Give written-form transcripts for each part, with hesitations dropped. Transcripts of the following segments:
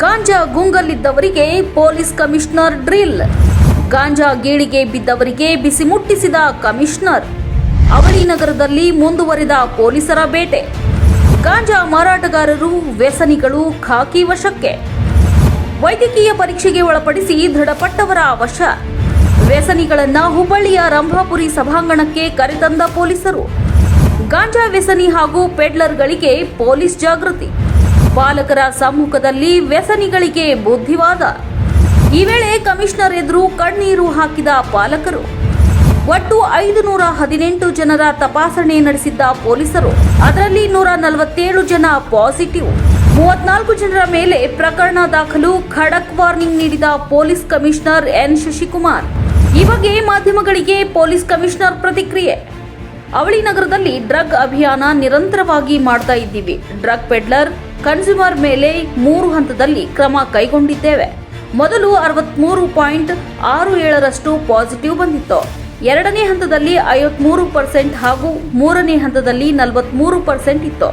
ಗಾಂಜಾ ಗುಂಗಲ್ಲಿದ್ದವರಿಗೆ police commissioner drill. ಗಾಂಜಾ ಗೇಳಿಗೆ ಬಿದ್ದವರಿಗೆ ಬಿಸಿ ಮುಟ್ಟಿಸಿದ commissioner. ಅವಳಿ ನಗರದಲ್ಲಿ ಮುಂದುವರಿದ ಪೊಲೀಸರ ಬೇಟೆ. ಗಾಂಜಾ ಮಾರಾಟಗಾರರು, ವ್ಯಸನಿಗಳು ಖಾಕಿ ವಶಕ್ಕೆ. ವೈದ್ಯಕೀಯ ಪರೀಕ್ಷೆಗೆ ಒಳಪಡಿಸಿ ದೃಢಪಟ್ಟವರ ವಶ. ವ್ಯಸನಿಗಳನ್ನ ಹುಬ್ಬಳ್ಳಿಯ ರಂಭಾಪುರಿ ಸಭಾಂಗಣಕ್ಕೆ ಕರೆತಂದ ಪೊಲೀಸರು. ಗಾಂಜಾ ವ್ಯಸನಿ ಹಾಗೂ ಪೆಡ್ಲರ್ಗಳಿಗೆ ಪೊಲೀಸ್ ಜಾಗೃತಿ. ಪಾಲಕರ ಸಮ್ಮುಖದಲ್ಲಿ ವ್ಯಸನಿಗಳಿಗೆ ಬುದ್ಧಿವಾದ. ಈ ವೇಳೆ ಕಮಿಷನರ್ ಎದುರು ಕಣ್ಣೀರು ಹಾಕಿದ ಪಾಲಕರು. ಒಟ್ಟು 518 ಜನರ ತಪಾಸಣೆ ನಡೆಸಿದ್ದ ಪೊಲೀಸರು. ಅದರಲ್ಲಿ 147 ಜನ ಪಾಸಿಟಿವ್. 34 ಜನರ ಮೇಲೆ ಪ್ರಕರಣ ದಾಖಲು. ಖಡಕ್ ವಾರ್ನಿಂಗ್ ನೀಡಿದ ಪೊಲೀಸ್ ಕಮಿಷನರ್ ಎನ್ ಶಶಿಕುಮಾರ್. ಈ ಬಗ್ಗೆ ಮಾಧ್ಯಮಗಳಿಗೆ ಪೊಲೀಸ್ ಕಮಿಷನರ್ ಪ್ರತಿಕ್ರಿಯೆ. ಅವಳಿ ನಗರದಲ್ಲಿ ಡ್ರಗ್ ಅಭಿಯಾನ ನಿರಂತರವಾಗಿ ಮಾಡ್ತಾ ಇದ್ದೀವಿ. ಡ್ರಗ್ ಪೆಡ್ಲರ್, ಕನ್ಸ್ಯೂಮರ್ ಮೇಲೆ 3 ಹಂತದಲ್ಲಿ ಕ್ರಮ ಕೈಗೊಂಡಿದ್ದೇವೆ. ಮೊದಲು 63.67% ಪಾಸಿಟಿವ್ ಬಂದಿತ್ತು. ಎರಡನೇ ಹಂತದಲ್ಲಿ 53% ಹಾಗೂ ಮೂರನೇ ಹಂತದಲ್ಲಿ 43% ಇತ್ತು.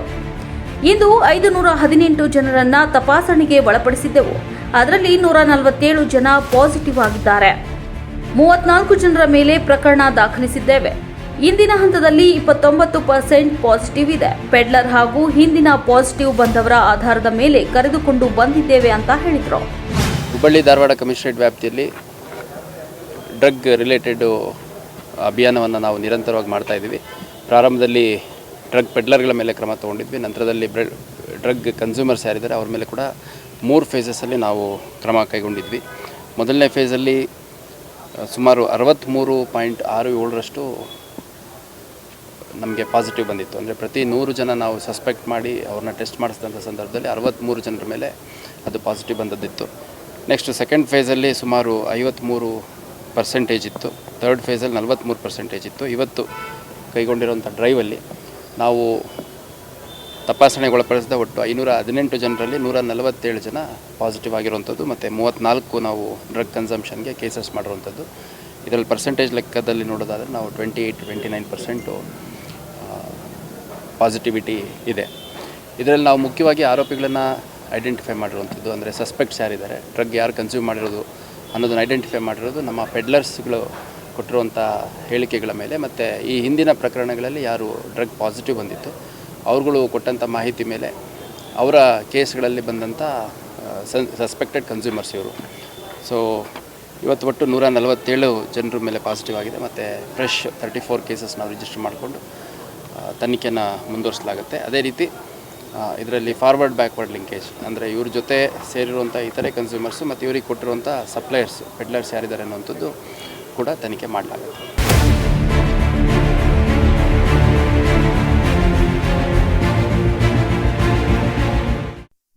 ಇಂದು 518 ಜನರನ್ನ ತಪಾಸಣೆಗೆ ಒಳಪಡಿಸಿದ್ದೆವು. ಅದರಲ್ಲಿ 147 ಜನ ಪಾಸಿಟಿವ್ ಆಗಿದ್ದಾರೆ. 34 ಜನರ ಮೇಲೆ ಪ್ರಕರಣ ದಾಖಲಿಸಿದ್ದೇವೆ. ಇಂದಿನ ಹಂತದಲ್ಲಿ 29% ಪಾಸಿಟಿವ್ ಇದೆ. ಪೆಡ್ಲರ್ ಹಾಗೂ ಹಿಂದಿನ ಪಾಸಿಟಿವ್ ಬಂದವರ ಆಧಾರದ ಮೇಲೆ ಕರೆದುಕೊಂಡು ಬಂದಿದ್ದೇವೆ ಅಂತ ಹೇಳಿದರು. ಹುಬ್ಬಳ್ಳಿ ಧಾರವಾಡ ಕಮಿಷನರೇಟ್ ವ್ಯಾಪ್ತಿಯಲ್ಲಿ ಡ್ರಗ್ ರಿಲೇಟೆಡ್ ಅಭಿಯಾನವನ್ನು ನಾವು ನಿರಂತರವಾಗಿ ಮಾಡ್ತಾ ಇದ್ದೀವಿ. ಪ್ರಾರಂಭದಲ್ಲಿ ಡ್ರಗ್ ಪೆಡ್ಲರ್ಗಳ ಮೇಲೆ ಕ್ರಮ ತೊಗೊಂಡಿದ್ವಿ. ನಂತರದಲ್ಲಿ ಡ್ರಗ್ ಕನ್ಸ್ಯೂಮರ್ಸ್ ಯಾರಿದ್ದಾರೆ ಅವ್ರ ಮೇಲೆ ಕೂಡ 3 ಫೇಸಸ್ಸಲ್ಲಿ ನಾವು ಕ್ರಮ ಕೈಗೊಂಡಿದ್ವಿ. ಮೊದಲನೇ ಫೇಸಲ್ಲಿ ಸುಮಾರು 63.67% ನಮಗೆ ಪಾಸಿಟಿವ್ ಬಂದಿತ್ತು. ಅಂದರೆ ಪ್ರತಿ 100 ಜನ ನಾವು ಸಸ್ಪೆಕ್ಟ್ ಮಾಡಿ ಅವ್ರನ್ನ ಟೆಸ್ಟ್ ಮಾಡಿಸಿದಂಥ ಸಂದರ್ಭದಲ್ಲಿ 63 ಜನರ ಮೇಲೆ ಅದು ಪಾಸಿಟಿವ್ ಬಂದದ್ದಿತ್ತು. ನೆಕ್ಸ್ಟ್ ಸೆಕೆಂಡ್ ಫೇಸಲ್ಲಿ ಸುಮಾರು 53% ಇತ್ತು. ಥರ್ಡ್ ಫೇಸಲ್ಲಿ 43% ಇತ್ತು. ಇವತ್ತು ಕೈಗೊಂಡಿರುವಂಥ ಡ್ರೈವಲ್ಲಿ ನಾವು ತಪಾಸಣೆಗೊಳಪಡಿಸಿದ ಒಟ್ಟು 518 ಜನರಲ್ಲಿ 147 ಜನ ಪಾಸಿಟಿವ್ ಆಗಿರುವಂಥದ್ದು ಮತ್ತು 34 ನಾವು ಡ್ರಗ್ ಕನ್ಸಂಪ್ಷನ್ಗೆ ಕೇಸಸ್ ಮಾಡಿರುವಂಥದ್ದು. ಇದರಲ್ಲಿ ಪರ್ಸೆಂಟೇಜ್ ಲೆಕ್ಕದಲ್ಲಿ ನೋಡೋದಾದರೆ ನಾವು 28-29% ಪಾಸಿಟಿವಿಟಿ ಇದೆ. ಇದರಲ್ಲಿ ನಾವು ಮುಖ್ಯವಾಗಿ ಆರೋಪಿಗಳನ್ನು ಐಡೆಂಟಿಫೈ ಮಾಡಿರುವಂಥದ್ದು, ಅಂದರೆ ಸಸ್ಪೆಕ್ಟ್ಸ್ ಯಾರಿದ್ದಾರೆ, ಡ್ರಗ್ ಯಾರು ಕನ್ಸ್ಯೂಮ್ ಮಾಡಿರೋದು ಅನ್ನೋದನ್ನು ಐಡೆಂಟಿಫೈ ಮಾಡಿರೋದು ನಮ್ಮ ಪೆಡ್ಲರ್ಸ್ಗಳು ಕೊಟ್ಟಿರುವಂಥ ಹೇಳಿಕೆಗಳ ಮೇಲೆ ಮತ್ತು ಈ ಹಿಂದಿನ ಪ್ರಕರಣಗಳಲ್ಲಿ ಯಾರು ಡ್ರಗ್ ಪಾಸಿಟಿವ್ ಬಂದಿತ್ತು ಅವ್ರುಗಳು ಕೊಟ್ಟಂಥ ಮಾಹಿತಿ ಮೇಲೆ ಅವರ ಕೇಸ್ಗಳಲ್ಲಿ ಬಂದಂಥ ಸಸ್ಪೆಕ್ಟೆಡ್ ಕನ್ಸ್ಯೂಮರ್ಸ್ ಇವರು. ಸೊ ಇವತ್ತು ಒಟ್ಟು 147 ಜನರ ಮೇಲೆ ಪಾಸಿಟಿವ್ ಆಗಿದೆ ಮತ್ತು ಫ್ರೆಶ್ 34 ಕೇಸಸ್ ನಾವು ರಿಜಿಸ್ಟರ್ ಮಾಡಿಕೊಂಡು ತನಿಖೆಯನ್ನು ಮುಂದುವರಿಸಲಾಗುತ್ತೆ. ಅದೇ ರೀತಿ ಇದರಲ್ಲಿ ಫಾರ್ವರ್ಡ್ ಬ್ಯಾಕ್ವರ್ಡ್ ಲಿಂಕೇಜ್, ಅಂದರೆ ಇವ್ರ ಜೊತೆ ಸೇರಿರುವಂಥ ಇತರೆ ಕನ್ಸ್ಯೂಮರ್ಸು ಮತ್ತು ಇವ್ರಿಗೆ ಕೊಟ್ಟಿರುವಂಥ ಸಪ್ಲೈಯರ್ಸ್, ಪೆಡ್ಲರ್ಸ್ ಯಾರಿದ್ದಾರೆ ಅನ್ನೋಂಥದ್ದು ಕೂಡ ತನಿಖೆ ಮಾಡಲಾಗುತ್ತೆ.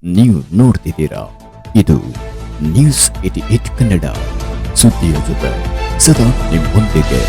ನೀವು ನೋಡ್ತಿದ್ದೀರಾ, ಇದು ನ್ಯೂಸ್ 88 ಕನ್ನಡ, ಸುದ್ದಿಯ ಜೊತೆ ಸದಾ ನಿಮ್ಮೊಂದಿಗೆ.